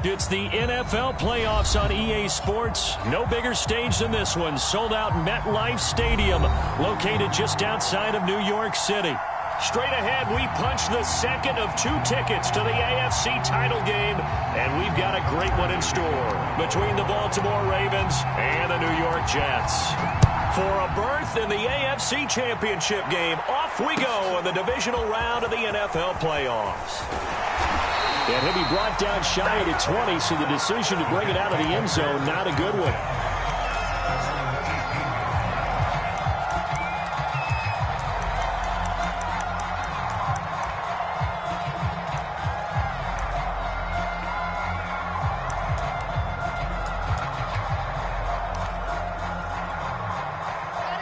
It's the NFL playoffs on EA Sports. No bigger stage than this one. Sold out MetLife Stadium, located just outside of New York City. Straight ahead, we punch the second of 2 tickets to the AFC title game, and we've got a great one in store between the Baltimore Ravens and the New York Jets. For a berth in the AFC Championship game, off we go in the divisional round of the NFL playoffs. And he'll be brought down shy of the 20, so the decision to bring it out of the end zone, not a good one.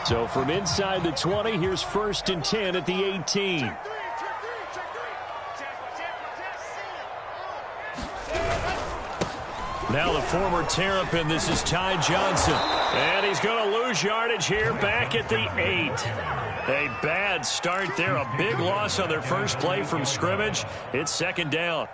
So from inside the 20, here's 1st and 10 at the 18. Now the former Terrapin, this is Ty Johnson. And he's going to lose yardage here back at the 8. A bad start there, a big loss on their first play from scrimmage. It's 2nd down.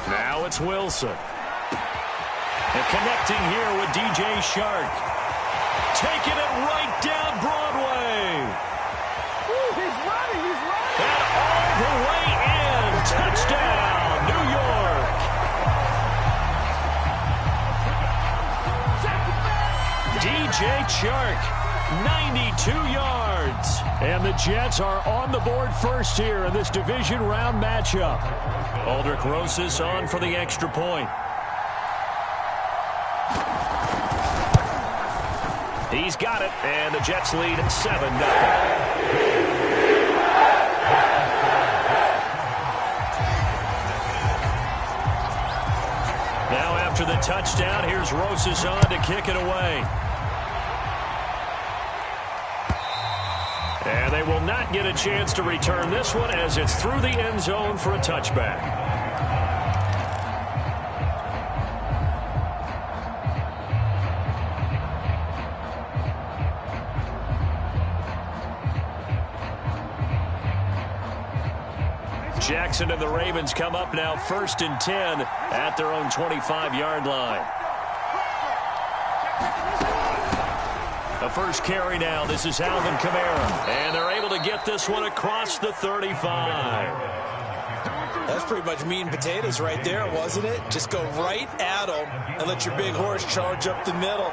Now it's Wilson. And connecting here with DJ Shark. Taking it right down Broadway. Ooh, he's running. And all the way in. Touchdown, New York. DJ Shark, 92 yards. And the Jets are on the board first here in this division round matchup. Aldrich Rosas on for the extra point. He's got it, and the Jets lead 7-0. Now after the touchdown, here's Rosas on to kick it away. And they will not get a chance to return this one as it's through the end zone for a touchback. Jackson and the Ravens come up now 1st and 10 at their own 25-yard line. The first carry now. This is Alvin Kamara. And they're able to get this one across the 35. That's pretty much meat and potatoes right there, wasn't it? Just go right at them and let your big horse charge up the middle.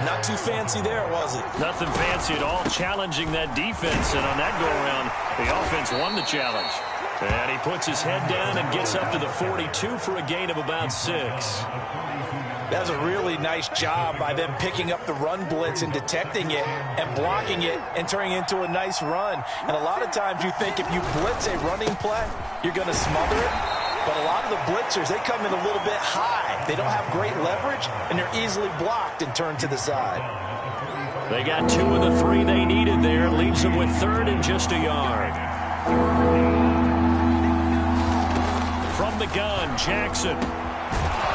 Not too fancy there, was it? Nothing fancy at all, challenging that defense. And on that go-around, the offense won the challenge. And he puts his head down and gets up to the 42 for a gain of about 6. That was a really nice job by them picking up the run blitz and detecting it and blocking it and turning it into a nice run. And a lot of times you think if you blitz a running play, you're going to smother it. But a lot of the blitzers, they come in a little bit high. They don't have great leverage, and they're easily blocked and turned to the side. They got 2 of the 3 they needed there. Leaves them with 3rd and just a yard. From the gun, Jackson.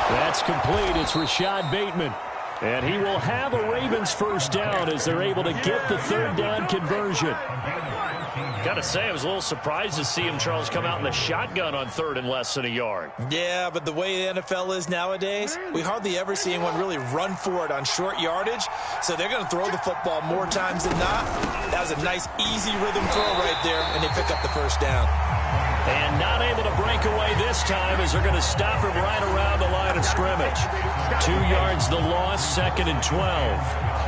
That's complete. It's Rashad Bateman. And he will have a Ravens first down as they're able to get the 3rd down conversion. Got to say, I was a little surprised to see him, Charles, come out in the shotgun on 3rd and less than a yard. Yeah, but the way the NFL is nowadays, we hardly ever see anyone really run for it on short yardage. So they're going to throw the football more times than not. That was a nice, easy rhythm throw right there, and they pick up the first down. And not able to break away this time as they're going to stop him right around the line of scrimmage. 2 yards the loss, 2nd and 12.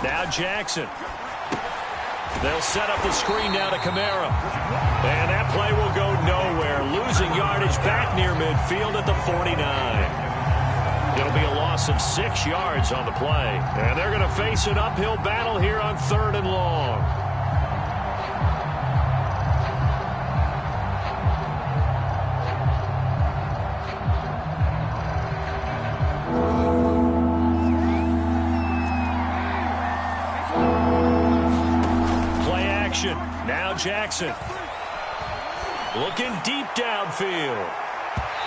Now Jackson. They'll set up the screen now to Kamara. And that play will go nowhere. Losing yardage He's back near midfield at the 49. It'll be a loss of 6 yards on the play. And they're going to face an uphill battle here on 3rd and long. Play action. Now Jackson. Looking deep downfield.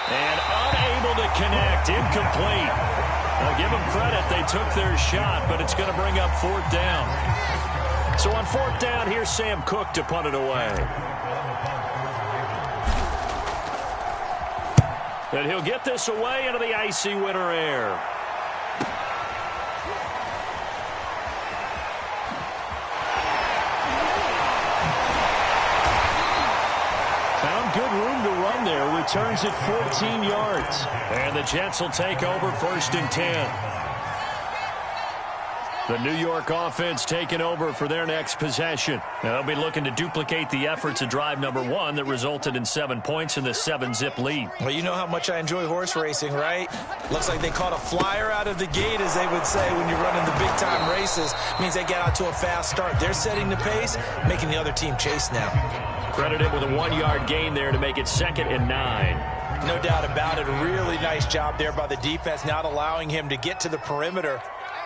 And unable to connect. Incomplete. I'll give them credit. They took their shot, but it's going to bring up 4th down. So on 4th down, here's Sam Cook to punt it away. And he'll get this away into the icy winter air. Found good room to run there. Returns it 14 yards. And the Jets will take over 1st and 10. The New York offense taking over for their next possession. Now, they'll be looking to duplicate the efforts of drive number 1 that resulted in 7 points in the 7-zip lead. Well, you know how much I enjoy horse racing, right? Looks like they caught a flyer out of the gate, as they would say when you're running the big-time races. Means they get out to a fast start. They're setting the pace, making the other team chase now. Credited with a 1-yard gain there to make it 2nd and 9. No doubt about it. A really nice job there by the defense, not allowing him to get to the perimeter.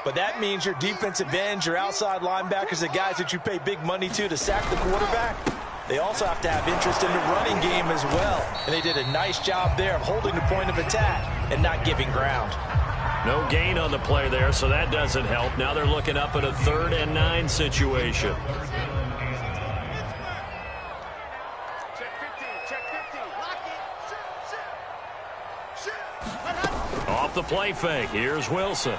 But that means your defensive ends, your outside linebackers, the guys that you pay big money to sack the quarterback, they also have to have interest in the running game as well. And they did a nice job there of holding the point of attack and not giving ground. No gain on the play there, so that doesn't help. Now they're looking up at a 3rd and 9 situation. Off the play fake, here's Wilson.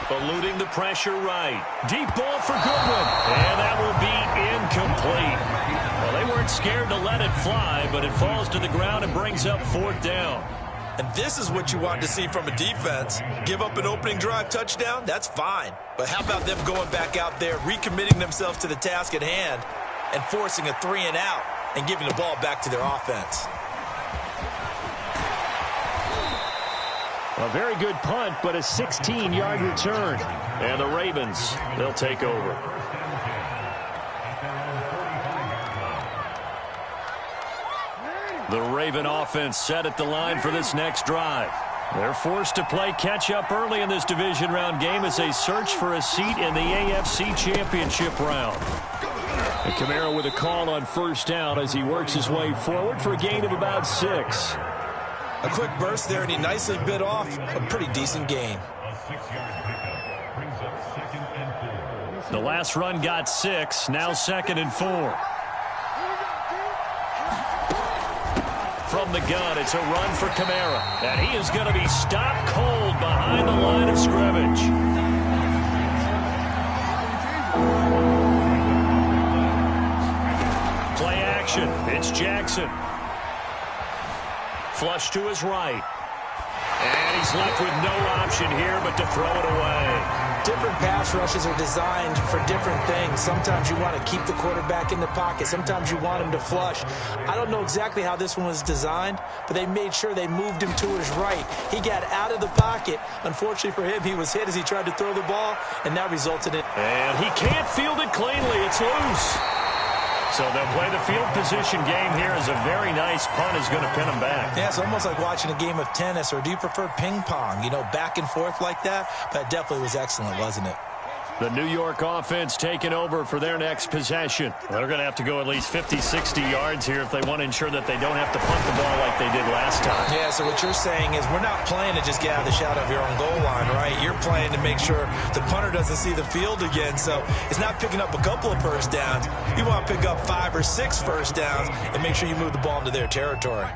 Eluding the pressure right. Deep ball for Goodwin. And that will be incomplete. Well, they weren't scared to let it fly, but it falls to the ground and brings up 4th down. And this is what you want to see from a defense. Give up an opening drive touchdown, that's fine. But how about them going back out there, recommitting themselves to the task at hand, and forcing a 3-and-out and giving the ball back to their offense? A very good punt, but a 16-yard return. And the Ravens, they'll take over. The Raven offense set at the line for this next drive. They're forced to play catch-up early in this division round game as they search for a seat in the AFC Championship round. And Kamara with a call on 1st down as he works his way forward for a gain of about 6. A quick burst there, and he nicely bit off a pretty decent gain. The last run got 6, now 2nd and 4. From the gun, it's a run for Kamara. And he is going to be stopped cold behind the line of scrimmage. Play action. It's Jackson. Flush to his right. And he's left with no option here but to throw it away. Different pass rushes are designed for different things. Sometimes you want to keep the quarterback in the pocket. Sometimes you want him to flush. I don't know exactly how this one was designed, but they made sure they moved him to his right. He got out of the pocket. Unfortunately for him, he was hit as he tried to throw the ball, and that resulted in... And he can't field it cleanly. It's loose. So they'll play the field position game here as a very nice punt is going to pin them back. Yeah, it's almost like watching a game of tennis, or do you prefer ping pong? You know, back and forth like that? But it definitely was excellent, wasn't it? The New York offense taking over for their next possession. They're going to have to go at least 50, 60 yards here if they want to ensure that they don't have to punt the ball like they did last time. Yeah, so what you're saying is we're not playing to just get out of the shadow of your own goal line, right? You're playing to make sure the punter doesn't see the field again. So it's not picking up a couple of first downs. You want to pick up 5 or 6 first downs and make sure you move the ball into their territory.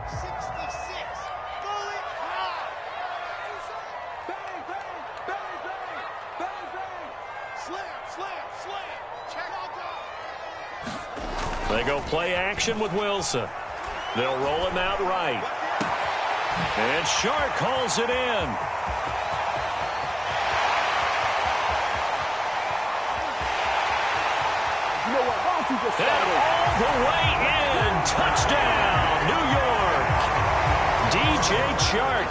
They go play action with Wilson. They'll roll him out right. And Shark calls it in. You know what? Why don't you just And all the way in. Touchdown, New York. DJ Chark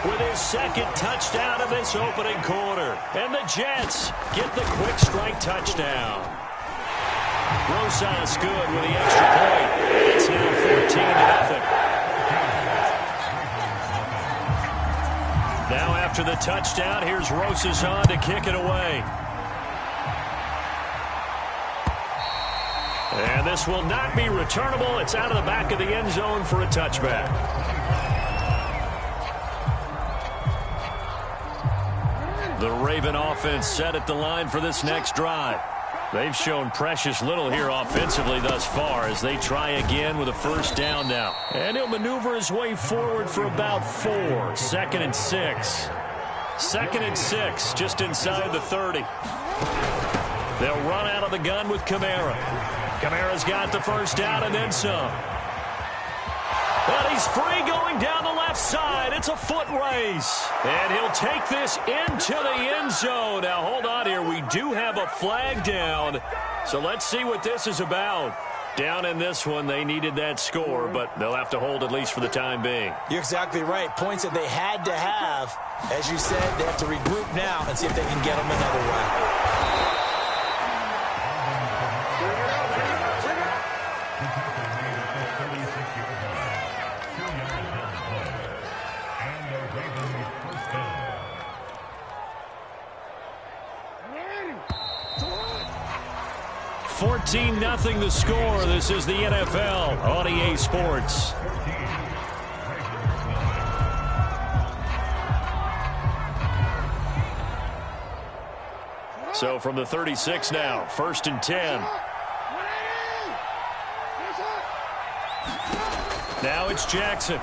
with his second touchdown of this opening quarter. And the Jets get the quick strike touchdown. Rosas good with the extra point. It's now 14-0. Now after the touchdown, here's Rosas on to kick it away. And this will not be returnable. It's out of the back of the end zone for a touchback. The Raven offense set at the line for this next drive. They've shown precious little here offensively thus far as they try again with a first down now. And he'll maneuver his way forward for about 4. 2nd and 6. 2nd and 6, just inside the 30. They'll run out of the gun with Kamara. Kamara's got the first down and then some. But he's free going down the left side. It's a foot race. And he'll take this into the end zone. Now, hold on here. We do have a flag down. So let's see what this is about. Down in this one, they needed that score, but they'll have to hold at least for the time being. You're exactly right. Points that they had to have. As you said, they have to regroup now and see if they can get them another way. 14-0 the score. This is the NFL on EA Sports. So from the 36 now, 1st and 10. Now it's Jackson.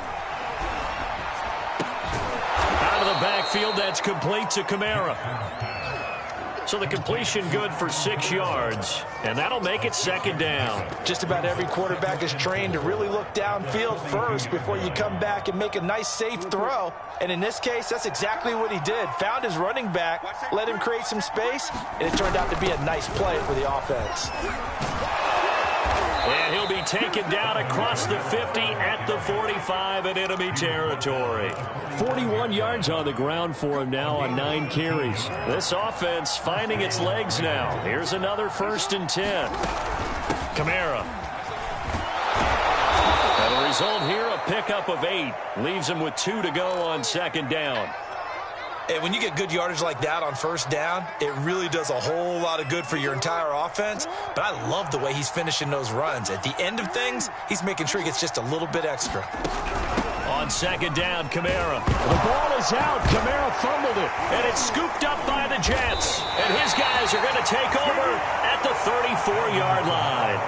Out of the backfield, that's complete to Kamara. So the completion good for 6 yards, and that'll make it 2nd down. Just about every quarterback is trained to really look downfield first before you come back and make a nice, safe throw. And in this case, that's exactly what he did. Found his running back, let him create some space, and it turned out to be a nice play for the offense. And he'll be taken down across the 50 at the 45 in enemy territory. 41 yards on the ground for him now on 9 carries. This offense finding its legs now. Here's another 1st and 10. Kamara. And the result here, a pickup of 8. Leaves him with 2 to go on 2nd down. And when you get good yardage like that on 1st down, it really does a whole lot of good for your entire offense. But I love the way he's finishing those runs. At the end of things, he's making sure he gets just a little bit extra. On 2nd down, Kamara. The ball is out. Kamara fumbled it, and it's scooped up by the Jets. And his guys are going to take over at the 34-yard line.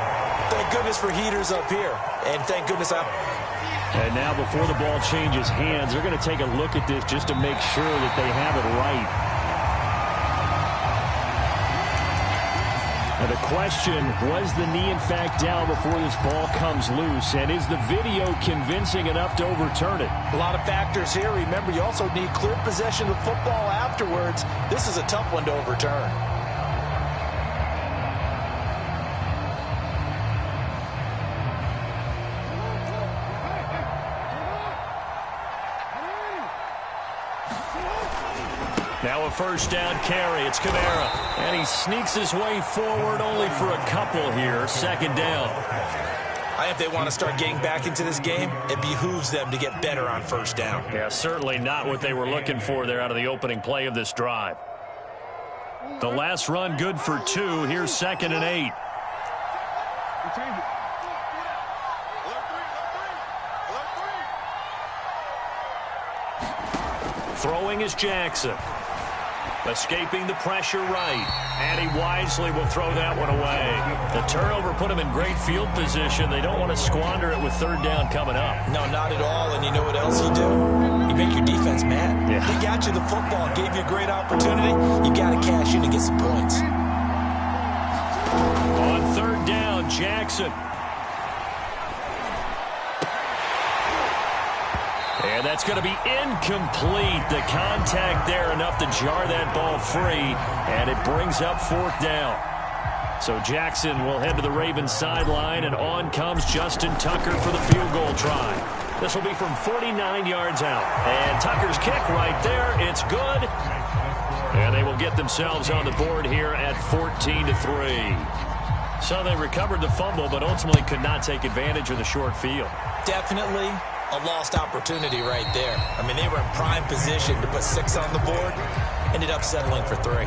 Thank goodness for heaters up here. And thank goodness And now before the ball changes hands, they're going to take a look at this just to make sure that they have it right. And the question, was the knee in fact down before this ball comes loose? And is the video convincing enough to overturn it? A lot of factors here. Remember, you also need clear possession of football afterwards. This is a tough one to overturn. Now a 1st down carry. It's Kamara. And he sneaks his way forward only for a couple here. 2nd down. If they want to start getting back into this game, it behooves them to get better on 1st down. Yeah, certainly not what they were looking for there out of the opening play of this drive. The last run good for 2. Here's 2nd and 8. Throwing is Jackson. Escaping the pressure right. And he wisely will throw that one away. The turnover put him in great field position. They don't want to squander it with 3rd down coming up. No, not at all. And you know what else you do? You make your defense mad. Yeah. They got you the football, gave you a great opportunity. You got to cash in and get some points. On 3rd down, Jackson. And that's going to be incomplete. The contact there enough to jar that ball free, and it brings up 4th down. So Jackson will head to the Ravens sideline, and on comes Justin Tucker for the field goal try. This will be from 49 yards out. And Tucker's kick right there. It's good. And they will get themselves on the board here at 14-3. So they recovered the fumble, but ultimately could not take advantage of the short field. Definitely a lost opportunity right there. I mean, they were in prime position to put 6 on the board. Ended up settling for 3.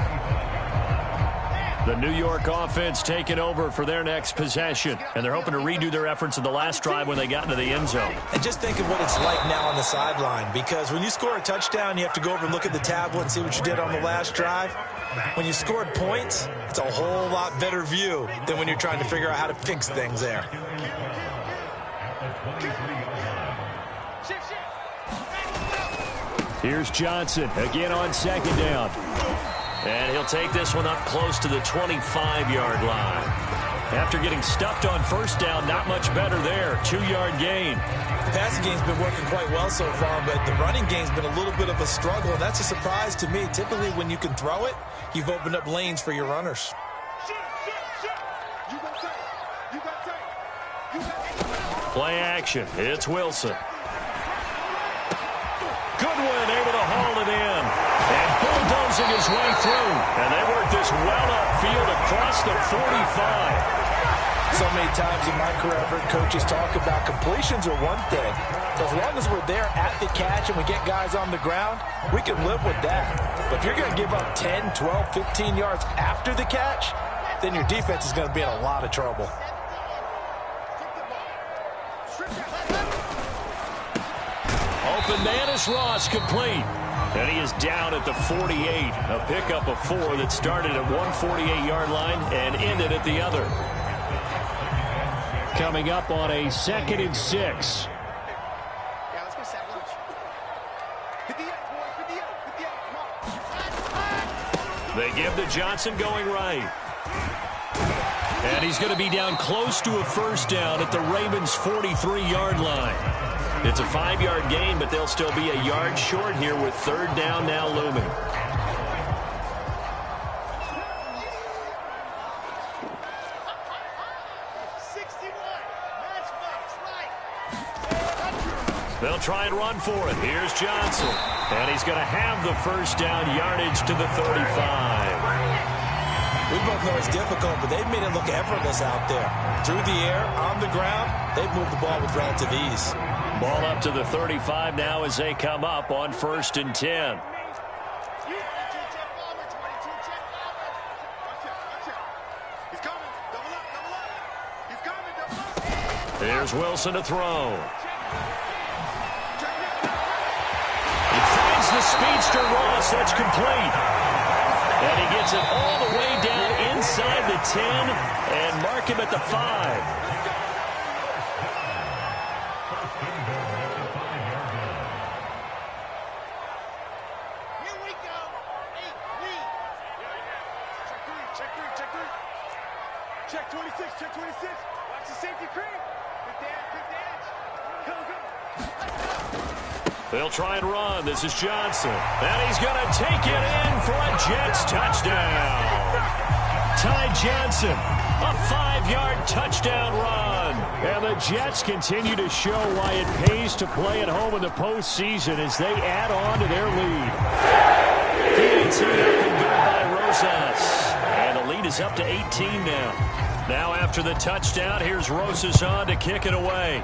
The New York offense taking over for their next possession. And they're hoping to redo their efforts in the last drive when they got into the end zone. And just think of what it's like now on the sideline. Because when you score a touchdown, you have to go over and look at the tablet and see what you did on the last drive. When you scored points, it's a whole lot better view than when you're trying to figure out how to fix things there. Here's Johnson again on second down. And he'll take this one up close to the 25-yard line. After getting stuffed on first down, not much better there. 2-yard gain. The passing game's been working quite well so far, but the running game's been a little bit of a struggle, and that's a surprise to me. Typically, when you can throw it, you've opened up lanes for your runners. Play action. It's Wilson. Goodwin able to haul it in. And bulldozing his way through. And they work this well upfield across the 45. So many times in my career, I've heard coaches talk about completions are one thing. As long as we're there at the catch and we get guys on the ground, we can live with that. But if you're going to give up 10, 12, 15 yards after the catch, then your defense is going to be in a lot of trouble. Open man is Ross, complete. And he is down at the 48. A pickup of 4 that started at 148-yard line and ended at the other. Coming up on a 2nd and 6. They give to Johnson going right. And he's going to be down close to a first down at the Ravens' 43-yard line. It's a 5-yard gain, but they'll still be a yard short here with 3rd down now looming. They'll try and run for it. Here's Johnson. And he's going to have the first down yardage to the 35. We both know it's difficult, but they've made it look effortless out there. Through the air, on the ground, they've moved the ball with relative ease. Ball up to the 35 now as they come up on 1st and 10. Here's Wilson to throw. He finds the speedster Ross. That's complete. And he gets it all the way down inside the 10 and mark him at the 5. Check 26, check 26. Watch the safety creep. Good dash. Go. They'll try and run. This is Johnson. And he's going to take it in for a Jets touchdown. Ty Johnson, a 5-yard touchdown run. And the Jets continue to show why it pays to play at home in the postseason as they add on to their lead. PAT up and good by Rosas. And the lead is up to 18 now. Now after the touchdown, here's Rosas on to kick it away.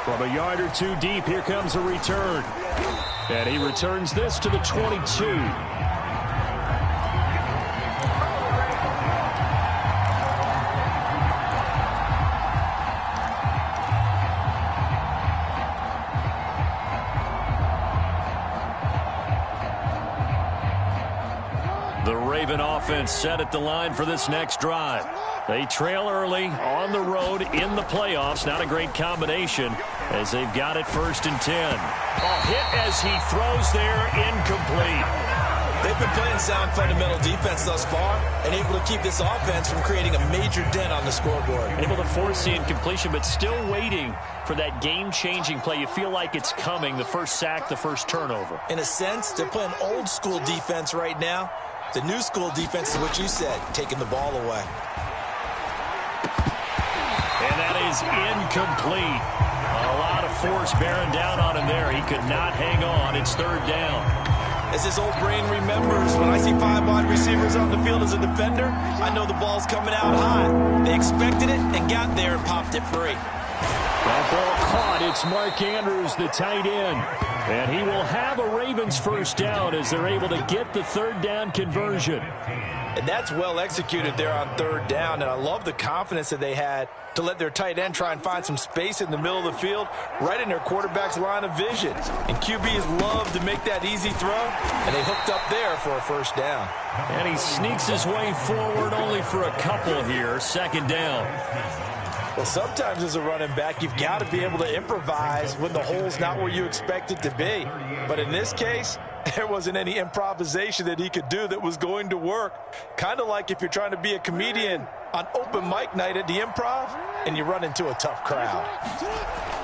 From a yard or 2 deep, here comes a return. And he returns this to the 22. The Raven offense set at the line for this next drive. They trail early on the road in the playoffs. Not a great combination as they've got it 1st and 10. A hit as he throws there, incomplete. They've been playing sound fundamental defense thus far and able to keep this offense from creating a major dent on the scoreboard. Able to force the incompletion, but still waiting for that game-changing play. You feel like it's coming, the first sack, the first turnover. In a sense, they're playing old school defense right now. The new school defense is what you said, taking the ball away. And that is incomplete. A lot of force bearing down on him there. He could not hang on. It's third down. As his old brain remembers, when I see 5 wide receivers on the field as a defender, I know the ball's coming out hot. They expected it and got there and popped it free. That ball caught. It's Mark Andrews, the tight end. And he will have a Ravens first down as they're able to get the third down conversion. And that's well executed there on third down. And I love the confidence that they had to let their tight end try and find some space in the middle of the field, right in their quarterback's line of vision. And QBs love to make that easy throw, and they hooked up there for a first down. And he sneaks his way forward only for a couple here. Second down. Well, sometimes as a running back, you've got to be able to improvise when the hole's not where you expect it to be. But in this case, there wasn't any improvisation that he could do that was going to work. Kind of like if you're trying to be a comedian on open mic night at the Improv and you run into a tough crowd.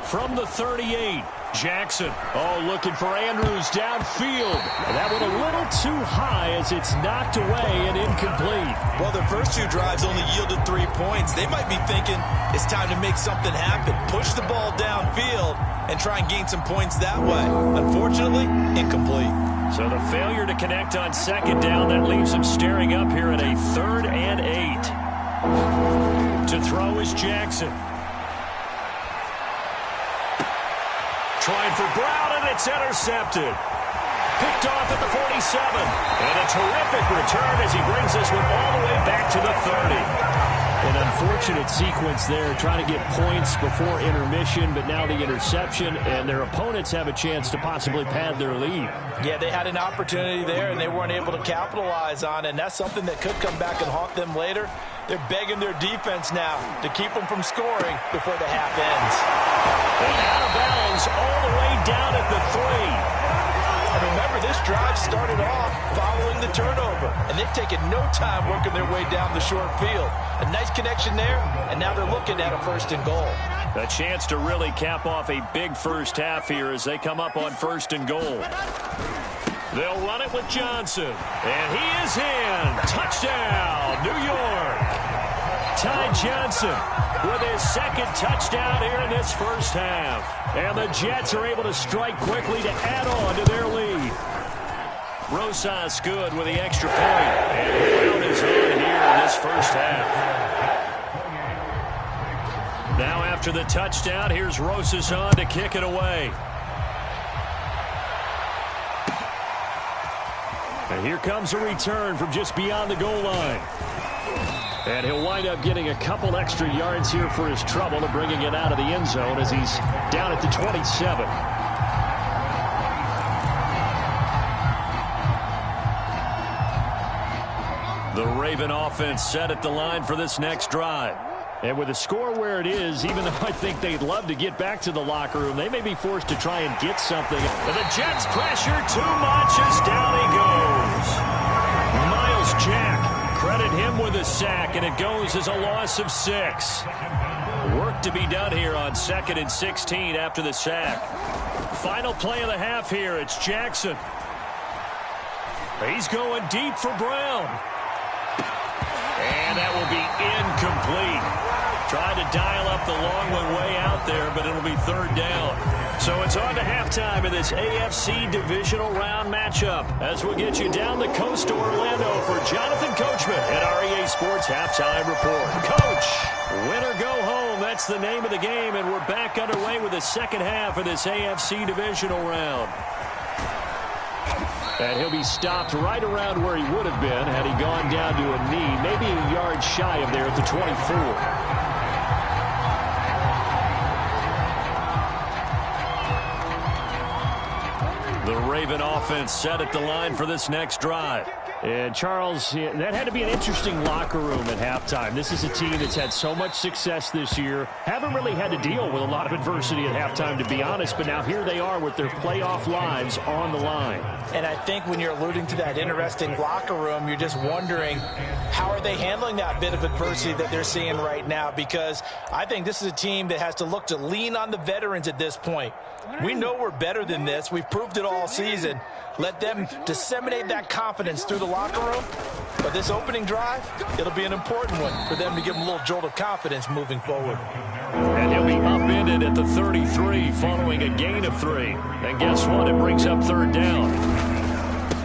From the 38, Jackson. Oh, looking for Andrews downfield. That one a little too high as it's knocked away and incomplete. Well, their first 2 drives only yielded 3 points. They might be thinking it's time to make something happen. Push the ball downfield and try and gain some points that way. Unfortunately, incomplete. So the failure to connect on second down, that leaves him staring up here at a 3rd and 8. To throw is Jackson. Trying for Brown, and it's intercepted. Picked off at the 47. And a terrific return as he brings this one all the way back to the 30. An unfortunate sequence there, trying to get points before intermission, but now the interception, and their opponents have a chance to possibly pad their lead. Yeah, they had an opportunity there, and they weren't able to capitalize on it, and that's something that could come back and haunt them later. They're begging their defense now to keep them from scoring before the half ends. And out of bounds all the way down at the 3. And remember, this drive started off following the turnover, and they've taken no time working their way down the short field. A nice connection there, and now they're looking at a 1st and goal. A chance to really cap off a big first half here as they come up on 1st and goal. They'll run it with Johnson, and he is in. Touchdown, New York. Ty Johnson with his 2nd touchdown here in this first half. And the Jets are able to strike quickly to add on to their lead. Rosas good with the extra point. And Brown is on here in this first half. Now after the touchdown, here's Rosas on to kick it away. And here comes a return from just beyond the goal line. And he'll wind up getting a couple extra yards here for his trouble to bringing it out of the end zone as he's down at the 27. The Raven offense set at the line for this next drive. And with the score where it is, even though I think they'd love to get back to the locker room, they may be forced to try and get something. But the Jets pressure too much as down he goes. Miles Jack, credit him with a sack, and it goes as a loss of 6. Work to be done here on 2nd and 16 after the sack. Final play of the half here. It's Jackson. He's going deep for Brown. And that will be incomplete. Trying to dial up the long one way out there, but it'll be 3rd down. So it's on to halftime of this AFC divisional round matchup as we'll get you down the coast to Orlando for Jonathan Coachman at our EA Sports Halftime Report. Coach, win or go home, that's the name of the game, and we're back underway with the second half of this AFC divisional round. And he'll be stopped right around where he would have been had he gone down to a knee, maybe a yard shy of there at the 24. The Raven offense set at the line for this next drive. And, Charles, that had to be an interesting locker room at halftime. This is a team that's had so much success this year. Haven't really had to deal with a lot of adversity at halftime, to be honest. But now here they are with their playoff lives on the line. And I think when you're alluding to that interesting locker room, you're just wondering how are they handling that bit of adversity that they're seeing right now? Because I think this is a team that has to look to lean on the veterans at this point. We know we're better than this. We've proved it all season. Let them disseminate that confidence through the locker room, But this opening drive, it'll be an important one for them to give them a little jolt of confidence moving forward. And he'll be upended at the 33 following a gain of 3. And guess what? It brings up third down.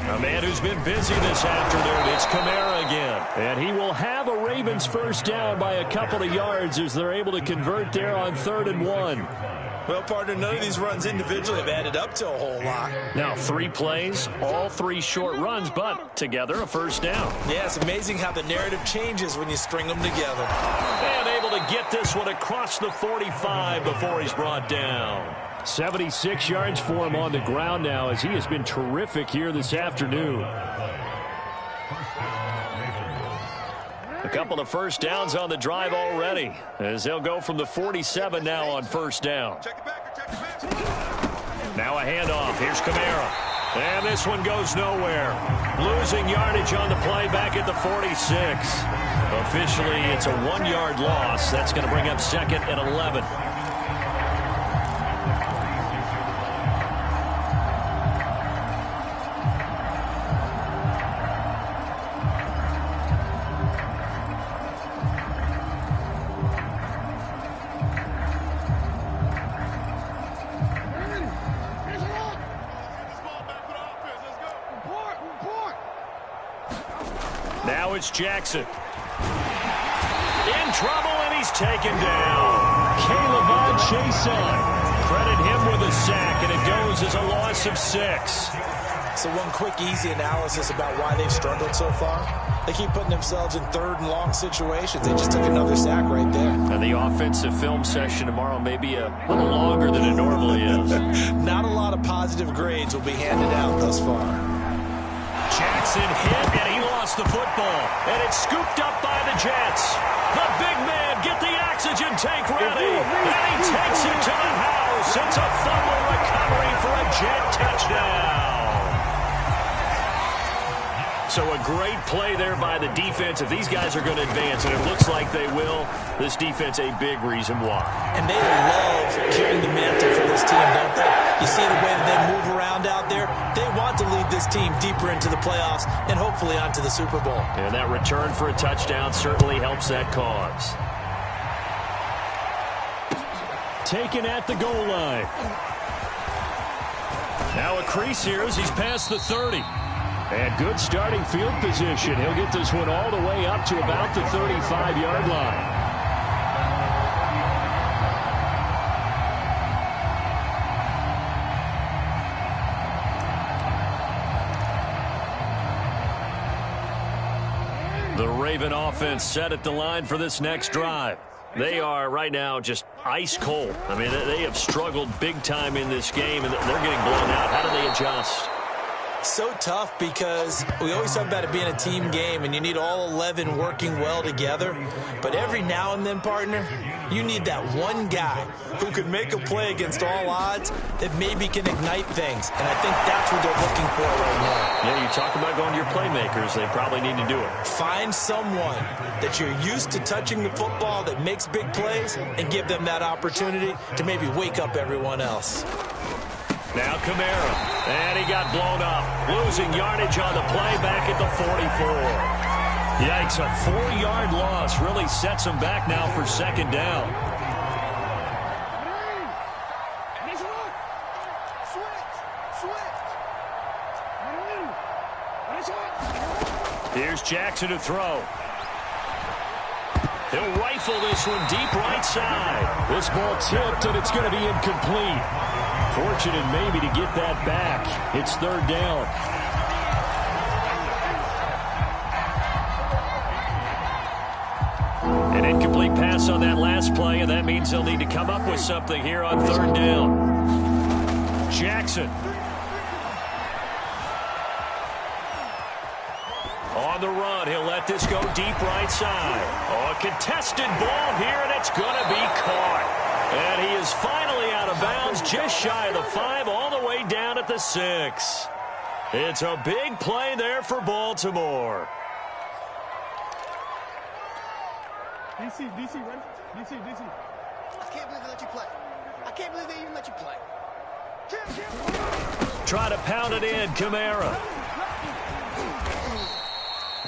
A man who's been busy this afternoon, it's Kamara again. And he will have a Ravens first down by a couple of yards as they're able to convert there on 3rd and 1. Well, partner, none of these runs individually have added up to a whole lot. Now 3 plays, all 3 short runs, but together a first down. Yeah, it's amazing how the narrative changes when you string them together. And able to get this one across the 45 before he's brought down. 76 yards for him on the ground now as he has been terrific here this afternoon. A couple of first downs on the drive already as they'll go from the 47 now on first down. Now a handoff. Here's Kamara. And this one goes nowhere. Losing yardage on the play back at the 46. Officially, it's a 1-yard loss. That's going to bring up 2nd and 11. Now it's Jackson. In trouble, and he's taken down. Caleb Chason. Credit him with a sack, and it goes as a loss of 6. So one quick, easy analysis about why they've struggled so far. They keep putting themselves in 3rd and long situations. They just took another sack right there. And the offensive film session tomorrow may be a little longer than it normally is. Not a lot of positive grades will be handed out thus far. Jackson hit, and he lost the football. And it's scooped up by the Jets. The big man, get the oxygen tank ready. And he takes it to the house. It's a fumble recovery for a Jet touchdown. So a great play there by the defense. If these guys are going to advance, and it looks like they will, this defense a big reason why. And they love carrying the mantle for this team, don't they? You see the way that they move around out there? They want to lead this team deeper into the playoffs and hopefully onto the Super Bowl. And that return for a touchdown certainly helps that cause. Taken at the goal line. Now a crease here as he's past the 30. And good starting field position. He'll get this one all the way up to about the 35-yard line. The Raven offense set at the line for this next drive. They are right now just ice cold. I mean, they have struggled big time in this game, and they're getting blown out. How do they adjust? So tough because we always talk about it being a team game and you need all 11 working well together. But every now and then, partner, you need that one guy who can make a play against all odds that maybe can ignite things. And I think that's what they're looking for right now. Yeah, you talk about going to your playmakers. They probably need to do it. Find someone that you're used to touching the football that makes big plays and give them that opportunity to maybe wake up everyone else. Now Kamara, and he got blown up. Losing yardage on the play back at the 44. Yikes, a 4-yard loss really sets him back now for 2nd down. Here's Jackson to throw. He'll rifle this one deep right side. This ball tipped, and it's going to be incomplete. Fortunate maybe to get that back. It's 3rd down. An incomplete pass on that last play, and that means they'll need to come up with something here on 3rd down. Jackson. On the run, he'll let this go deep right side. Oh, a contested ball here, and it's going to be caught. And he is finally out of bounds, just shy of the 5, all the way down at the 6. It's a big play there for Baltimore. DC, ready? DC. I can't believe they let you play. I can't believe they even let you play. Try to pound it in, Kamara.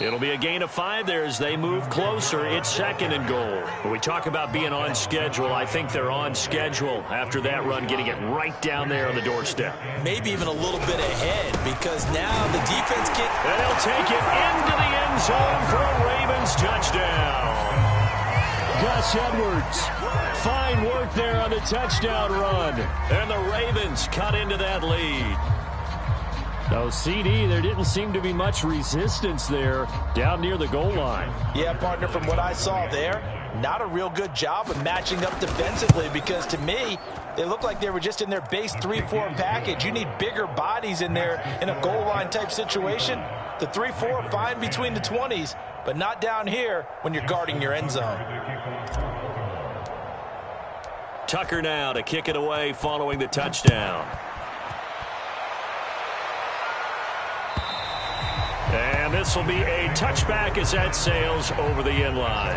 It'll be a gain of 5 there as they move closer. It's 2nd and goal. When we talk about being on schedule, I think they're on schedule after that run, getting it right down there on the doorstep. Maybe even a little bit ahead because now the defense can... And they'll take it into the end zone for a Ravens touchdown. Gus Edwards, fine work there on the touchdown run. And the Ravens cut into that lead. No, CD, there didn't seem to be much resistance there down near the goal line. Yeah, partner, from what I saw there, not a real good job of matching up defensively because to me, they look like they were just in their base 3-4 package. You need bigger bodies in there in a goal line type situation. The 3-4 fine between the 20s, but not down here when you're guarding your end zone. Tucker now to kick it away following the touchdown. And this will be a touchback as that sails over the end line.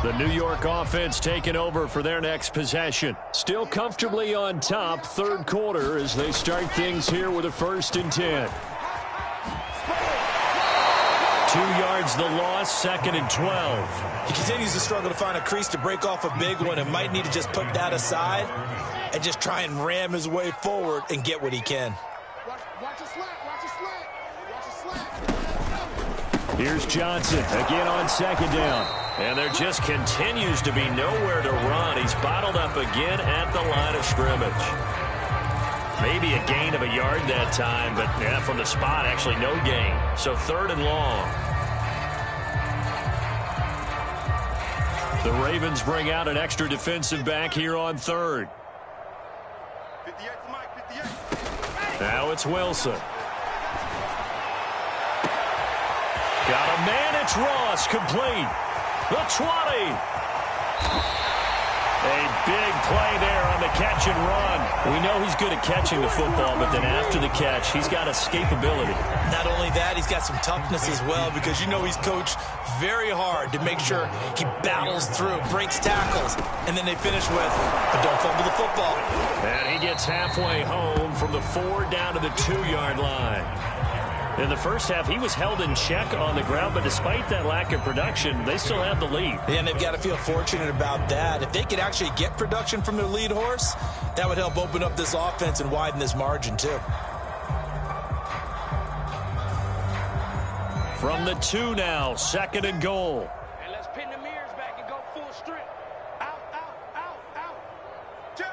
The New York offense taking over for their next possession. Still comfortably on top, 3rd quarter as they start things here with a 1st and 10. 2 yards the loss, 2nd and 12. He continues to struggle to find a crease to break off a big one and might need to just put that aside and just try and ram his way forward and get what he can. Watch your slack, watch your slack, watch your slack. Here's Johnson again on 2nd down. And there just continues to be nowhere to run. He's bottled up again at the line of scrimmage. Maybe a gain of a yard that time, but yeah, from the spot, actually no gain. So 3rd and long. The Ravens bring out an extra defensive back here on 3rd. 58 to Mike, 58. Now it's Wilson. Got a man, it's Ross, complete. The 20. A big play there on the catch and run. We know he's good at catching the football, but then after the catch, he's got escapability. Not only that, he's got some toughness as well because you know he's coached very hard to make sure he battles through, breaks tackles, and then they finish with, but don't fumble the football. And he gets halfway home from the 4 down to the 2-yard line. In the first half, he was held in check on the ground, but despite that lack of production, they still have the lead. And they've got to feel fortunate about that. If they could actually get production from their lead horse, that would help open up this offense and widen this margin too. From the 2 now, 2nd and goal. And let's pin the mirrors back and go full strength. Out, out, out, out. Check.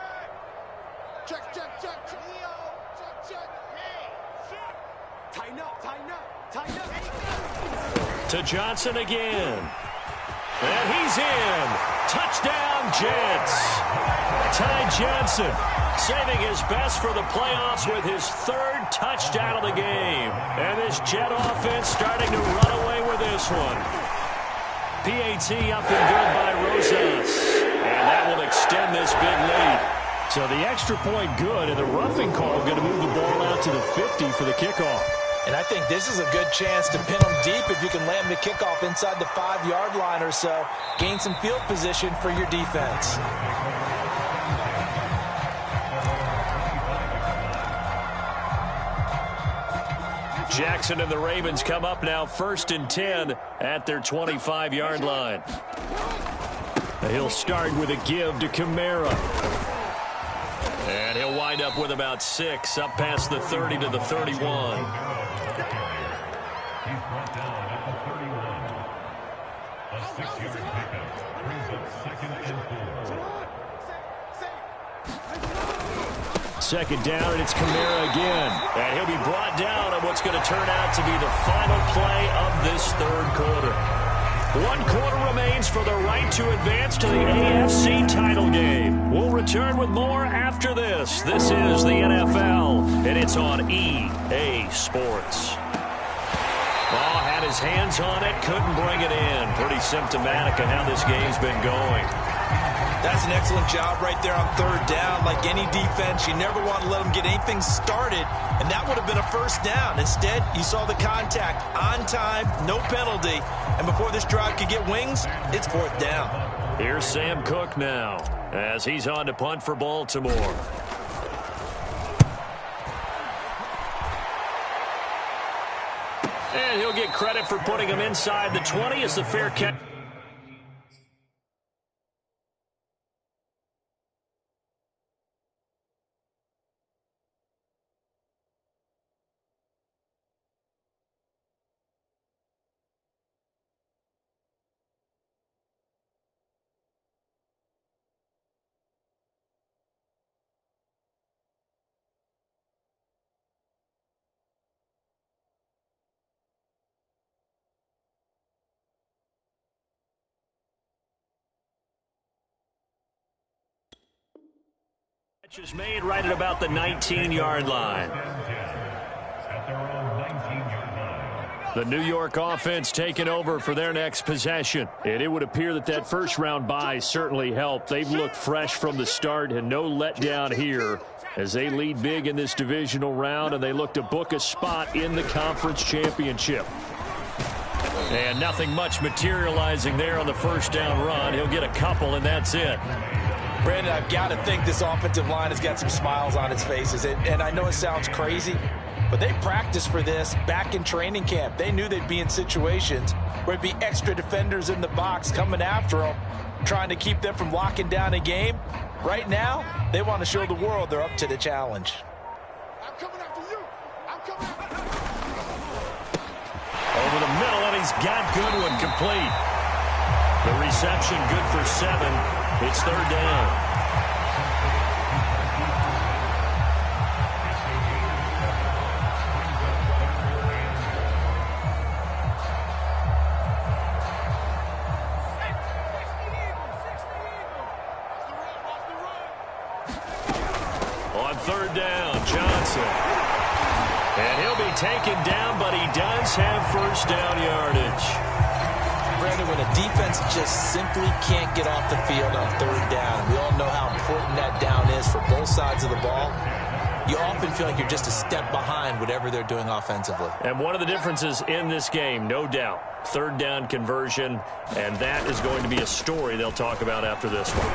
Check, check, check, check. Check, check. Hey, check. Tighten up, tighten up, tighten up. To Johnson again. And he's in. Touchdown, Jets. Ty Johnson saving his best for the playoffs with his 3rd touchdown of the game. And this Jet offense starting to run away with this one. PAT up and good by Rosas. And that will extend this big lead. So the extra point good, and the roughing call going to move the ball out to the 50 for the kickoff. And I think this is a good chance to pin them deep if you can land the kickoff inside the 5-yard line or so. Gain some field position for your defense. Jackson and the Ravens come up now 1st and 10 at their 25-yard line. He'll start with a give to Kamara. And he'll wind up with about 6 up past the 30 to the 31. Second down, and it's Kamara again. And he'll be brought down on what's going to turn out to be the final play of this 3rd quarter. 1 quarter remains for the right to advance to the AFC title game. We'll return with more after this. This is the NFL, and it's on EA Sports. Ball had his hands on it, couldn't bring it in. Pretty symptomatic of how this game's been going. That's an excellent job right there on 3rd down. Like any defense, you never want to let them get anything started, and that would have been a 1st down. Instead, you saw the contact on time, no penalty, and before this drive could get wings, it's 4th down. Here's Sam Cook now as he's on to punt for Baltimore. And he'll get credit for putting him inside the 20 as the fair catch. Catch is made right at about the 19-yard line. The New York offense taking over for their next possession. And it would appear that that first-round bye certainly helped. They've looked fresh from the start and no letdown here as they lead big in this divisional round, and they look to book a spot in the conference championship. And nothing much materializing there on the first down run. He'll get a couple, and that's it. Brandon, I've got to think this offensive line has got some smiles on its faces. And I know it sounds crazy, but they practiced for this back in training camp. They knew they'd be in situations where it'd be extra defenders in the box coming after them, trying to keep them from locking down a game. Right now, they want to show the world they're up to the challenge. I'm coming after you. I'm coming after you. Over the middle, and he's got Goodwin complete. The reception good for 7. It's third down. On third down, Johnson. And he'll be taken down, but he does have first down yardage. Brandon, when a defense just simply can't get off the field on third down, we all know how important that down is for both sides of the ball. You often feel like you're just a step behind whatever they're doing offensively. And one of the differences in this game, no doubt, third down conversion, and that is going to be a story they'll talk about after this one.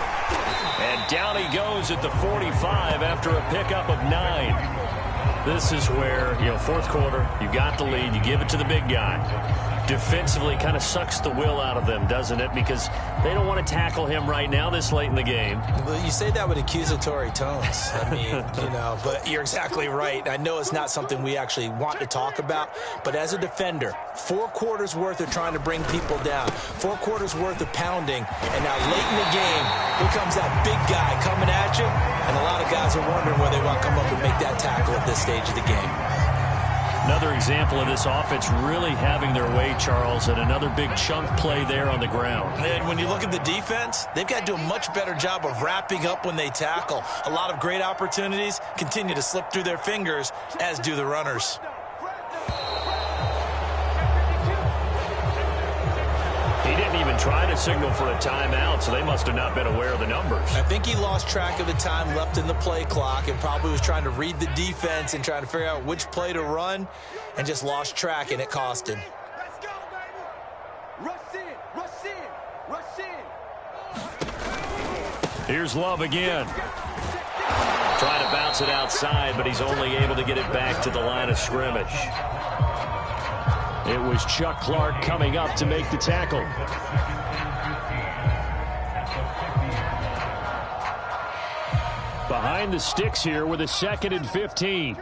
And down he goes at the 45 after a pickup of 9. This is where, fourth quarter, you got the lead, you give it to the big guy. Defensively kind of sucks the will out of them, doesn't it? Because they don't want to tackle him right now this late in the game. Well, you say that with accusatory tones. I mean, but you're exactly right. I know it's not something we actually want to talk about, but as a defender, 4 quarters worth of trying to bring people down, 4 quarters worth of pounding, and now late in the game, here comes that big guy coming at you, and a lot of guys are wondering whether they want to come up and make that tackle at this stage of the game. Another example of this offense really having their way, Charles, and another big chunk play there on the ground. And when you look at the defense, they've got to do a much better job of wrapping up when they tackle. A lot of great opportunities continue to slip through their fingers, as do the runners. He didn't even try to signal for a timeout, so they must have not been aware of the numbers. I think he lost track of the time left in the play clock and probably was trying to read the defense and trying to figure out which play to run and just lost track, and it cost him. Let's go, baby. Rush in, rush in, rush in. Here's Love again. Trying to bounce it outside, but he's only able to get it back to the line of scrimmage. It was Chuck Clark coming up to make the tackle. Behind the sticks here with a 2nd and 15.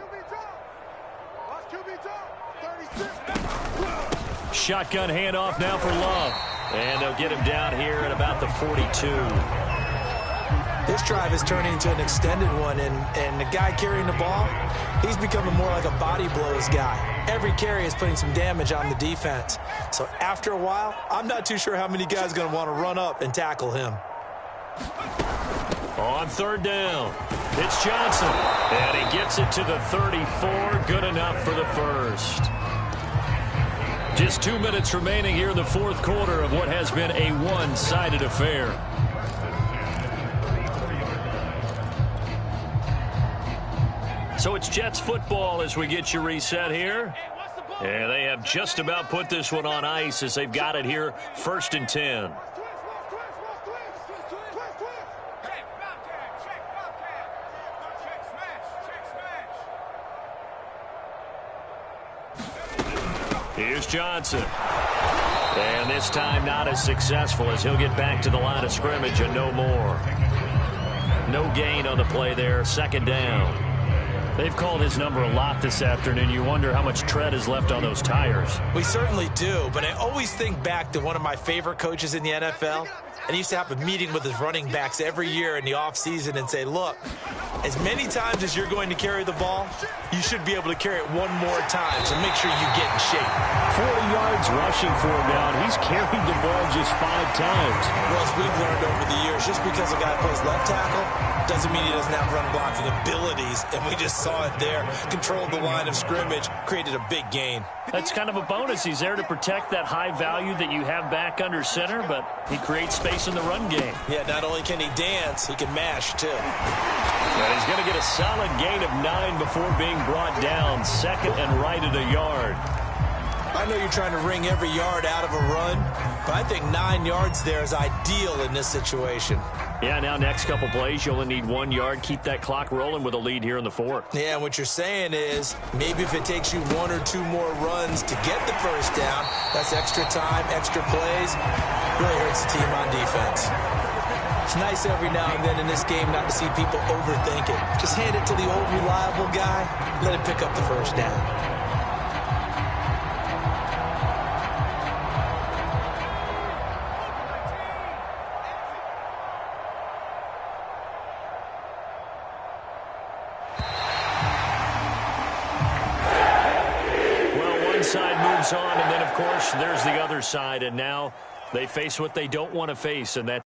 Shotgun handoff now for Love. And they'll get him down here at about the 42. This drive is turning into an extended one, and the guy carrying the ball, he's becoming more like a body blows guy. Every carry is putting some damage on the defense. So after a while, I'm not too sure how many guys are going to want to run up and tackle him. On third down, it's Johnson. And he gets it to the 34. Good enough for the first. Just 2 minutes remaining here in the fourth quarter of what has been a one-sided affair. So it's Jets football as we get you reset here. And they have just about put this one on ice as they've got it here, 1st and 10. Here's Johnson. And this time not as successful as he'll get back to the line of scrimmage and no more. No gain on the play there. Second down. They've called his number a lot this afternoon. You wonder how much tread is left on those tires. We certainly do, but I always think back to one of my favorite coaches in the NFL. And he used to have a meeting with his running backs every year in the offseason and say, look, as many times as you're going to carry the ball, you should be able to carry it one more time, so make sure you get in shape. 40 yards rushing for him now, and he's carried the ball just 5 times. Well, as we've learned over the years, just because a guy plays left tackle doesn't mean he doesn't have run blocking abilities, and we just saw it there. Controlled the line of scrimmage, created a big gain. That's kind of a bonus. He's there to protect that high value that you have back under center, but he creates space in the run game. Yeah, not only can he dance, he can mash, too. And he's going to get a solid gain of 9 before being brought down. Second and right at a yard. I know you're trying to wring every yard out of a run, but I think 9 yards there is ideal in this situation. Yeah, now next couple plays, you only need 1 yard. Keep that clock rolling with a lead here in the fourth. Yeah, what you're saying is maybe if it takes you 1 or 2 more runs to get the first down, that's extra time, extra plays. Really hurts the team on defense. It's nice every now and then in this game not to see people overthink it. Just hand it to the old reliable guy, let him pick up the first down. Side moves on, and then, of course, there's the other side, and now they face what they don't want to face, and that's